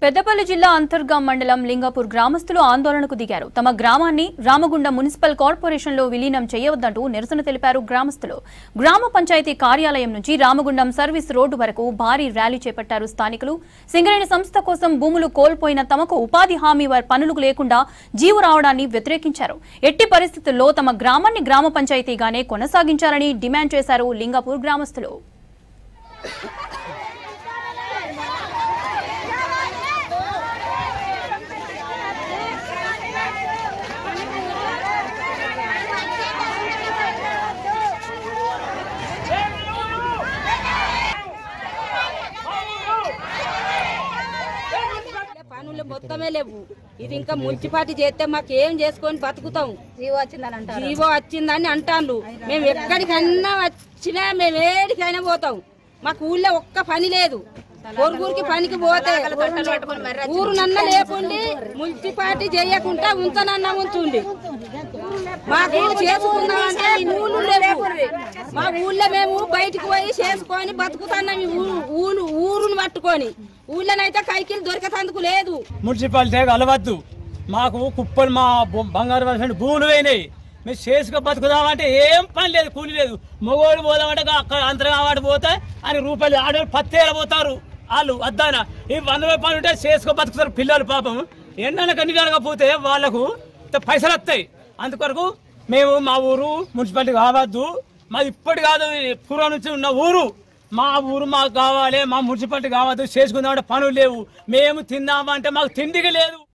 పెద్దపల్లి జిల్లా అంతర్గాం మండలం లింగాపూర్ గ్రామస్తులు ఆందోళనకు దిగారు. తమ గ్రామాన్ని రామగుండం మున్సిపల్ కార్పొరేషన్లో విలీనం చేయవద్దంటూ నిరసన తెలిపారు గ్రామస్తులు. గ్రామ పంచాయతీ కార్యాలయం నుంచి రామగుండం సర్వీస్ రోడ్డు వరకు భారీ ర్యాలీ చేపట్టారు స్థానికులు. సింగరేణి సంస్థ కోసం భూములు కోల్పోయిన తమకు ఉపాధి హామీ పనులు లేకుండా జీవు రావడాన్ని వ్యతిరేకించారు. ఎట్టి పరిస్థితుల్లో తమ గ్రామాన్ని గ్రామ పంచాయతీగానే కొనసాగించాలని డిమాండ్ చేశారు లింగాపూర్ గ్రామస్తులు. పనులు మొత్తమే లేవు. ఇది ఇంకా మున్సిపాలిటీ చేస్తే మాకు ఏం చేసుకొని బతుకుతాం? జీవో వచ్చిందని అంటాను. మేము ఎక్కడికైనా వచ్చినా మేము ఏడికైనా పోతాం. మాకు ఊళ్ళో ఒక్క పని లేదు. పొరుగురికి పనికి పోతే ఊరు నన్న లేకుండి మున్సిపాలిటీ చేయకుండా ఉంచనన్నా ఉంచుండి. మాకు చేసుకున్నామంటే ఊళ్ళు లేవు. మా ఊళ్ళో మేము బయటకు పోయి చేసుకొని బతుకుతున్నాం. ఊరును పట్టుకొని ఊళ్ళోనైతే కైకిలు దొరికేందుకు లేదు. మున్సిపాలిటీ అలవద్దు. మాకు కుప్పలు మా బంగారు వర్షం భూములు పోయినాయి. మేము చేసుకు బతుకుదామంటే ఏం పని లేదు, కూలి లేదు. మగవాళ్ళు పోదామంటే అక్కడ అంతరం పోతే అని రూపాయలు ఆడవాళ్ళు 10 ఏళ్ళు పోతారు. వాళ్ళు వద్దాన ఈ 100 రూపాయలు ఉంటే చేసుకో బతుకుతారు పిల్లలు. పాపం ఎండన కన్నీ జరగకపోతే వాళ్ళకు పైసలు వస్తాయి. అందుకొరకు మేము మా ఊరు మున్సిపాలిటీ కావద్దు. మాది ఇప్పటి కాదు, పూర్వం నుంచి ఉన్న ఊరు. మా ఊరు మాకు కావాలి, మా మున్సిపాలిటీ కావద్దు. చేసుకుందామంటే పనులు లేవు. మేము తిందామంటే మాకు తిండికి లేదు.